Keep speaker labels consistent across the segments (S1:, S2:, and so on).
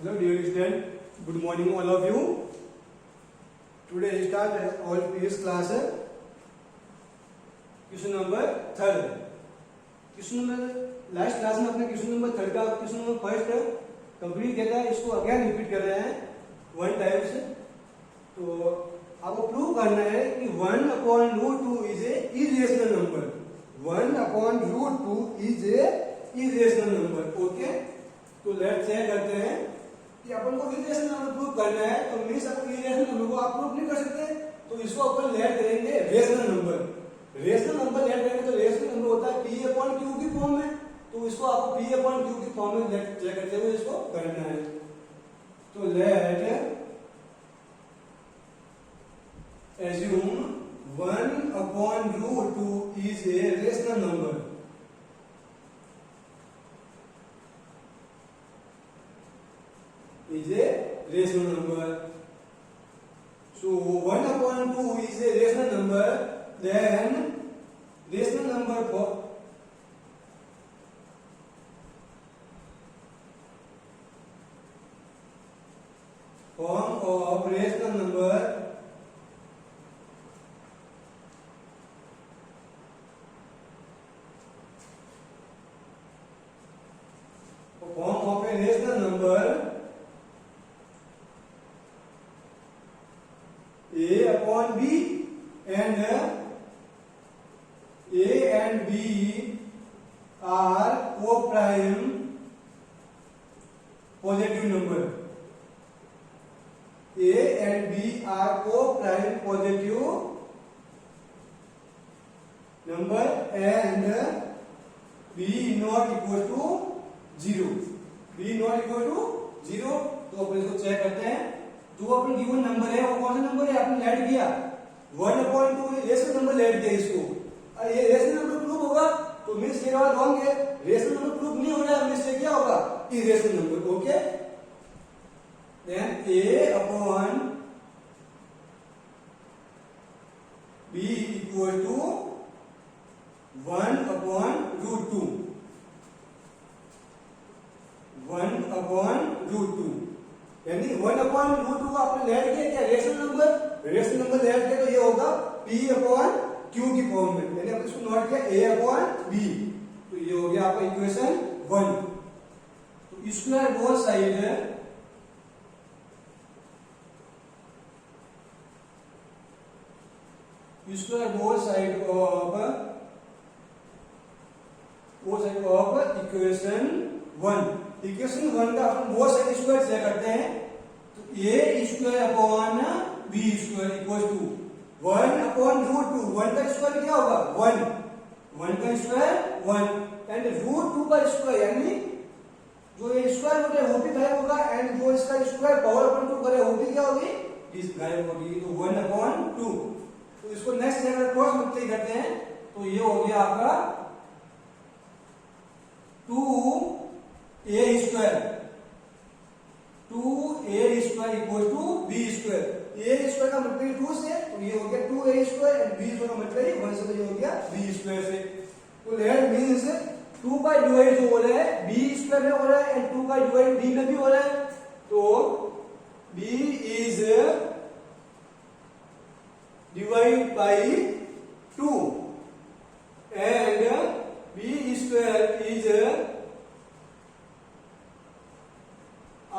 S1: Hello dear student, good morning all of you. Today I start our previous class. Question number third. Question number last class में अपने question number third का question number first complete किया था. इसको again repeat कर रहे हैं one times. तो आपको प्रूव करना है कि 1/√2 is a irrational number. 1/√2 is a irrational number. Okay, तो लेट्स चेक करते हैं कि अपन को इरेशनल नंबर प्रूव करना है. तो मींस अपन इरेशनल नंबर को आप प्रूव नहीं कर सकते, तो इसको अपन लेट करेंगे rational number. Rational number let करेंगे तो रेशनल नंबर होता है P/Q की फॉर्म में. तो इसको आपको P/Q की फॉर्म में लेट चेक करते हुए इसको करना है. तो late assume 1/√2 is a rational number. Is a rational number. So 1/2 is a rational number. Then rational number form of rational number A/B and A and B are co-prime positive number. A and B are co-prime positive number and B not equal to 0. B not equal to 0. तो अपन इसको check करते हैं. जो अपन given number है वो कौन सा number है आपने ऐड किया 1/2 रेशनल नंबर ऐड किया इसको. और ये रेशनल नंबर प्रूव होगा तो मींस ये वाला रॉन्ग है. रेशनल नंबर प्रूव नहीं हो रहा है मींस ये क्या होगा irrational number. Okay, then A/B equal to 1/√2. 1/√2 यानी 1/√2 को आपने ऐड किया क्या रेशनल नंबर ऐड किया तो ये होगा P/Q की फॉर्म में. यानी आपने इसको नोट किया A/B. तो ये हो गया आपका इक्वेशन 1. तो square both side of equation 1. Equation 1 का अपन बोथ साइड स्क्वायर चेक करते हैं. तो A² B² इक्वल टू 1/√2. 1 का स्क्वायर क्या होगा 1. 1 का स्क्वायर 1 एंड √2 का स्क्वायर यानी जो ये स्क्वायर होता है वो भी गायब होगा एंड जो इसका स्क्वायर पावर अपन टू करे वो भी क्या होगी इस गायब होगी. तो 1/2. तो इसको नेक्स्ट जगह क्रॉस मल्टीप्लाई करते हैं तो ये हो गया आपका 2A² 2A² equal to B². A² का मल्टीप्लाई 2 से तो ये हो गया 2A² एंड B² का मल्टीप्लाई 1 से तो ये हो गया B² से. तो लेट मींस 2 का डिवाइड जो हो रहा है B² में हो रहा है एंड 2 का डिवाइड B में भी हो रहा है. तो B is divide by 2 and B² is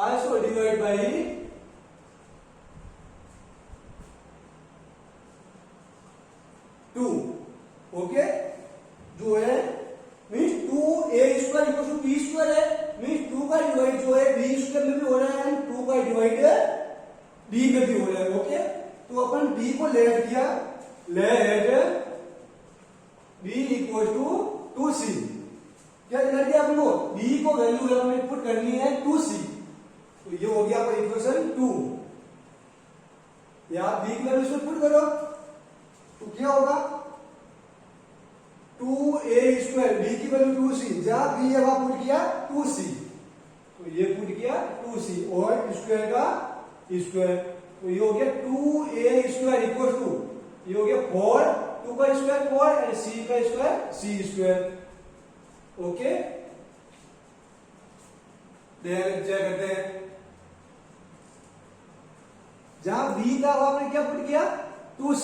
S1: also divide by 2. Okay, जो है means 2A² equal to B² है. मींस 2 का डिवाइड जो है B² में भी हो रहा है एंड 2 का डिवाइड B में भी हो रहा है. ओके, तो अपन B को लेट किया. Let B equal to 2C. क्या कर दिया अपन को B को वैल्यू हमें पुट करनी है 2C. तो ये हो गया आपका इक्वेशन 2. या B की वैल्यू इसमें पुट करो तो क्या होगा 2A². B की वैल्यू 2C. जहां B है वहां पुट किया 2C. तो ये पुट किया 2C और स्क्वायर का स्क्वायर. तो ये हो गया 2A² इक्वल टू ये हो गया 4. 2 का स्क्वायर 4 एंड C का स्क्वायर C². ओके, चेक करते हैं जहां बी था वो आपने क्या पुट किया 2c,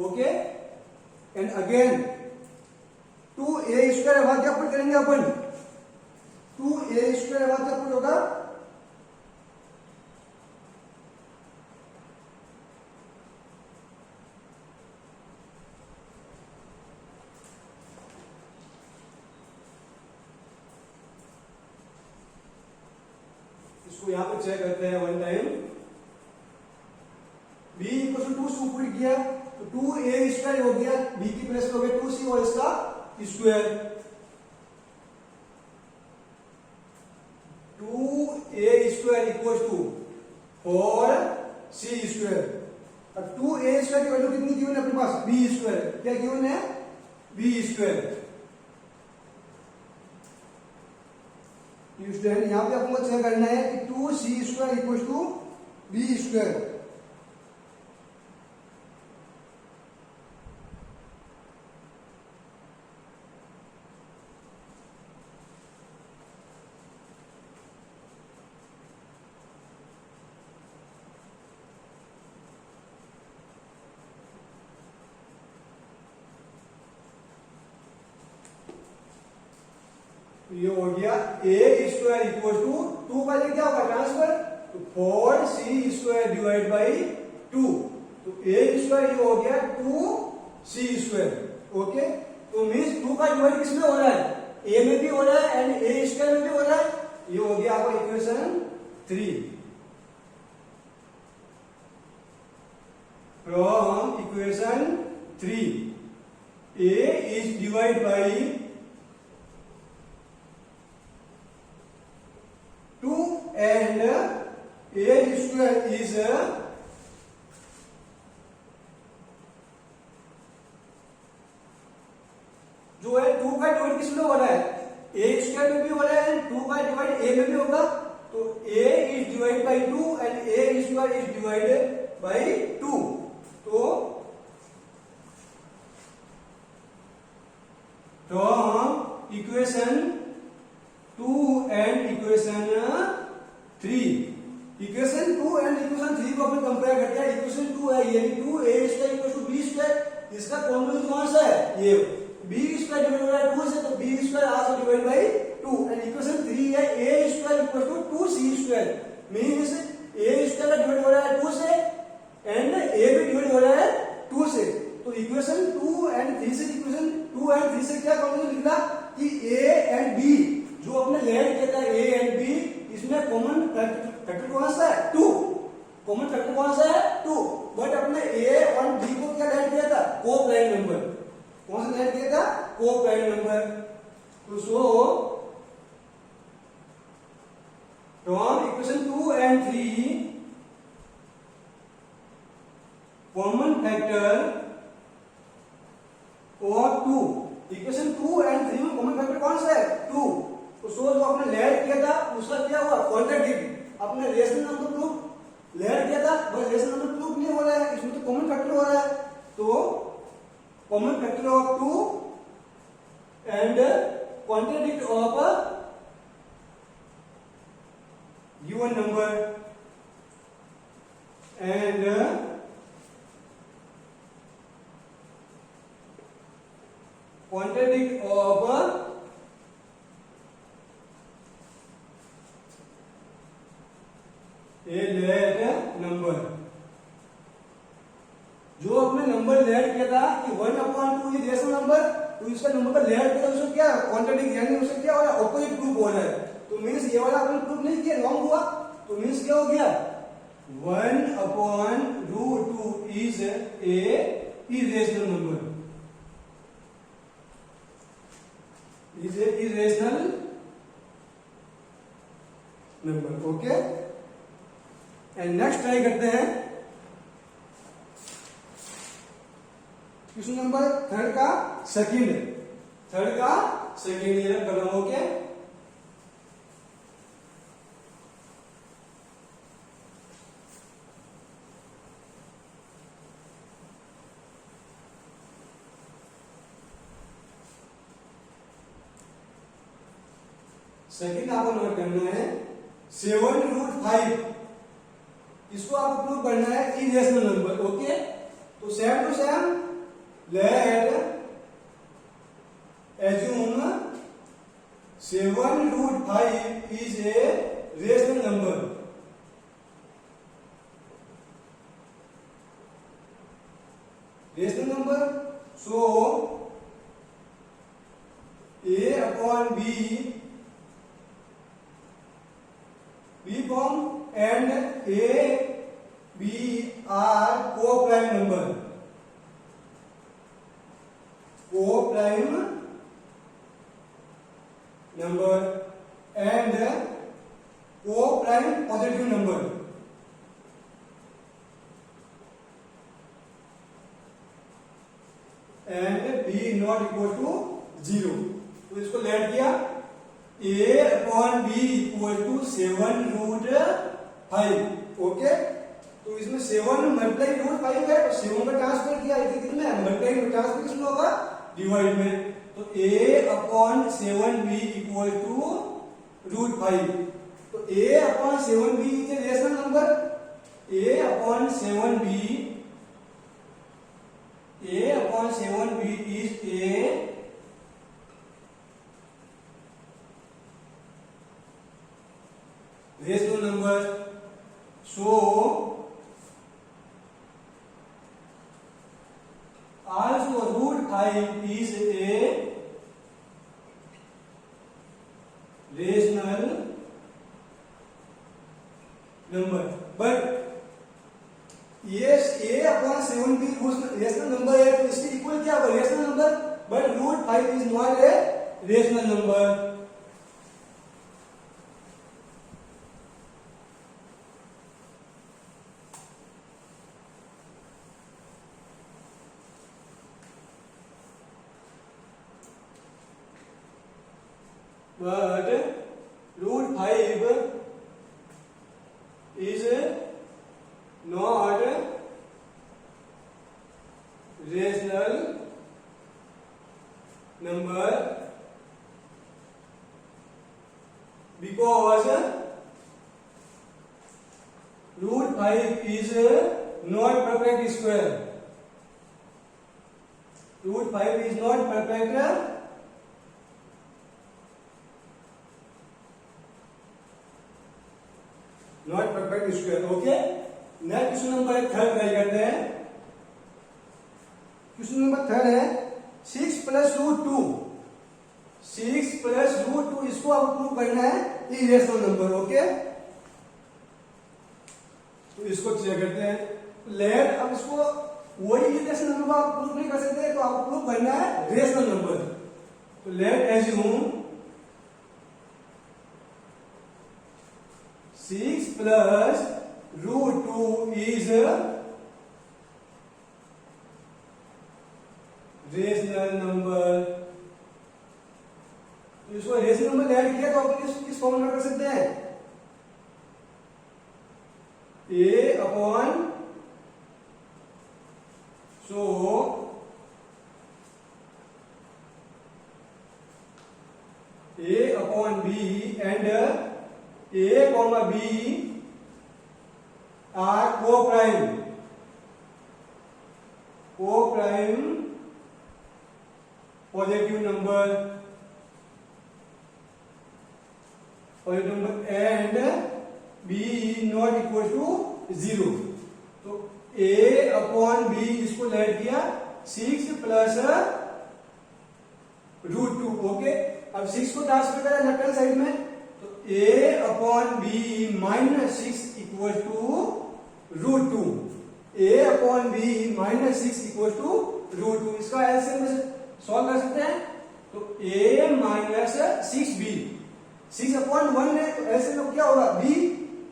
S1: okay. And again 2a² वहां क्या पुट करेंगे अपन, 2a² वहां क्या पुट होगा, इसको यहां पे चेक करते हैं one time. b equal to 2 put किया तो 2a² हो गया, b की प्लेस पे हो गया 2c और इसका square, 2a² equal to 4c²। अब 2a² की वैल्यू कितनी गिवन है अपने पास, b², क्या गिवन है b²। स्टूडेंट यहां पे आपको चेक करना है कि 2c² इक्वल टू b²। ये हो गया a² इक्वल टू 2 का ये क्या होगा ट्रांसफर, तो 4c² डिवाइड बाई 2, तो a² ये हो गया 2c², ओके। तो मीन्स 2 का डिवाइड किसमें हो रहा है, a में भी हो रहा है एंड a² में भी हो रहा है। ये हो गया आपका equation 3। From equation 3 a is divide by 2 and a² is जो है 2 का डिवाइड किसमें हो रहा है, a² में भी हो रहा है, 2 का डिवाइड a में भी होगा, तो a is divided by 2 and a² is divided by 2। तो from equation 2 and equation 3, equation 2 and equation 3 को अपन कंपेयर करते हैं। इक्वेशन 2 है ये 2a² b², इसका कॉम्पोनेंट कौन सा है, ये b² डिवाइड हो रहा है 2 से, तो b² also divide by 2। And equation 3 है a² equal to 2c², means a² का डिवाइड हो रहा है 2 से एंड a भी डिवाइड हो रहा है 2 से। तो इक्वेशन 2 एंड 3 से, इक्वेशन 2 एंड 3 से क्या कॉम्पोनेंट निकला कि a एंड b जो अपने लेट किया था a एंड b, इसमें कॉमन फैक्टर कौन सा है 2, कॉमन फैक्टर कौन सा है 2। बट अपने a और b को क्या लेट किया था, को प्राइम नंबर, कौन सा लेट किया था, को प्राइम नंबर। तो so from equation 2 and 3 common factor और 2, इक्वेशन 2 एंड 3 में कॉमन फैक्टर कौन सा है 2। तो सो जो आपने लेट किया था उसका क्या हुआ कॉन्ट्राडिक्ट, आपने रेशनल नंबर प्रूफ लेट किया था बस रेशनल नंबर प्रूफ नहीं हो रहा है, इसमें तो कॉमन फैक्टर हो रहा है। तो common factor of 2 and contradict of given number and contradict of a let number. जो अपने नंबर लेट किया था कि 1/2 इज रेशनल नंबर, तो इसका नंबर का लेट किया उसको क्या कॉन्ट्राडिक्ट, यानी उससे क्या हो रहा है ऑपोजिट प्रूफ हो रहा है। तो मींस ये वाला अपन प्रूफ नहीं किया, रॉन्ग हुआ, तो मींस क्या हो गया 1/√2 is a irrational number, is a irrational number, okay. And next try करते हैं क्वेश्चन नंबर थर्ड का सेकंड ये कलम, ओके। सेकंड आपको नोट करना है 7√5 इसको आपको प्रूव करना है इरेशनल नंबर। ओके, तो same to same let assume 7√5 is a rational number. Rational number, so a upon b form and a b are co-prime number, co-prime number and co-prime positive number। and b not equal to 0। तो इसको let किया a upon b equal to 7√5। Okay, तो इसमें 7 multiply √5 है, तो 7 में transfer किया, इसे कितने मल्टीप्लाई में ट्रांसफर किसमें होगा, डिवाइड में। तो a upon 7b equal to √5। तो a upon 7b is a rational number. a upon 7b is a rational number, so also √5 is a rational number, but yes a upon 7b rational number है, तो इसके equal क्या होगा, rational number, but √5 is not a rational number. But √5 is not rational number because √5 is not perfect square। √5 is not perfect square। Okay, next question number 3 try करते हैं। Question number 3 है 6 + √2। 6 + √2 इसको आपको प्रूव करना है irrational number. Okay, तो इसको check करते हैं। लेट, अब इसको वही इरेशनल नंबर आप प्रूव नहीं कर सकते, तो आपको प्रूव करना है रेशनल नंबर। तो late assume 6 + √2 is rational number. तो इसको रेशनल नंबर ऐड किया तो अपन इसको किस फॉर्म में कर सकते हैं, a upon, so a upon b and a, b are co-prime positive number and b not equal to 0। तो a अपॉन b इसको लेट किया 6 + √2। ओके, अब 6 को ट्रांसफर करा लेफ्ट हैंड साइड में, तो a upon b -6 equal to √2। a upon b -6 equal to √2। इसका LCM में सॉल्व कर सकते हैं। तो a -6b, 6 अपॉन 1 है, तो एलसीएम में क्या होगा, b।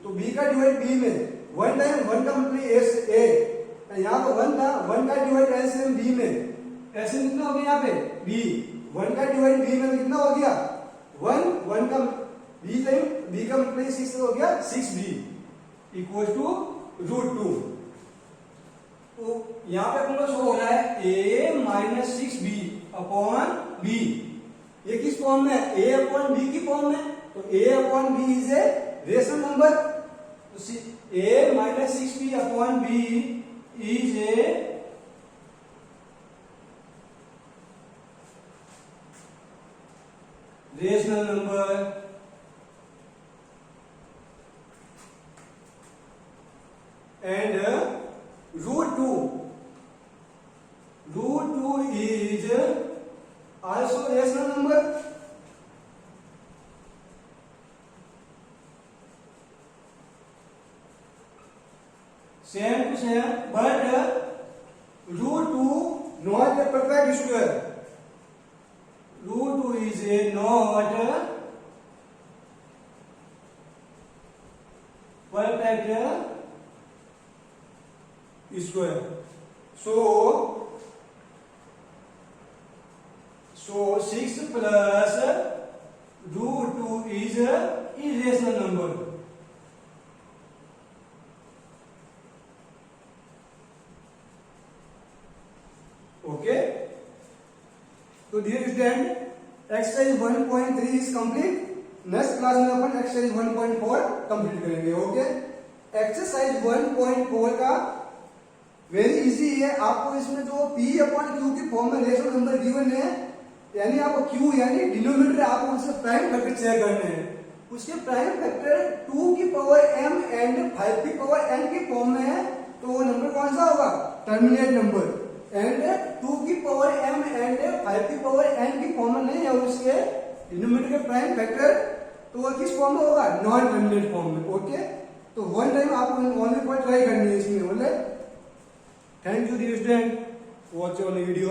S1: तो b का डिवाइड b में 1 टाइम 1 का मल्टीप्लाई a, यहाँ तो 1 था, 1 का डिवाइड एलसीएम b में, एलसीएम कितना हो गया यहाँ पे b, 1 का डिवाइड b में कितना हो गया 1, 1 का b टाइम b का मल्टीप्लाई 6 हो गया 6b इक्वल टू √2। तो यहाँ पे अपन को शो हो रहा है a -6b अपॉन b। ये किस फॉर्म में है, a अपॉन b की फॉर्म में। तो a upon b is a rational number. तो a minus 6b upon b is a rational number and root 2 is also rational number. Same to same, but root 2 not a perfect square. Root 2 is a not perfect square. So 6 plus root 2 is a irrational number. Okay. तो dear student exercise 1.3 is complete. Next class में अपन exercise 1.4 complete करेंगे. Okay. Exercise 1.4 का very easy है. आपको इसमें जो p upon q की फॉर्म में रेशनल नंबर गिवन है, यानी आपको q यानी डिनोमिनेटर आपको उसके प्राइम फैक्टर चेक करने हैं. उसके प्राइम फैक्टर 2 की पावर m एंड 5 की पावर n की फॉर्म में है, तो वो नंबर कौन सा होगा? Terminate number. एंड 2 की पावर m एंड 5 की पावर n की फॉर्म में नहीं है उसके डिनोमिनेटर के प्राइम फैक्टर, तो वो किस फॉर्म में होगा? नॉन टर्मिनेट फॉर्म में. ओके. तो वन टाइम आपको ओनली पर ट्राई करनी है इसमें. बोले thank you dear student, watch on video.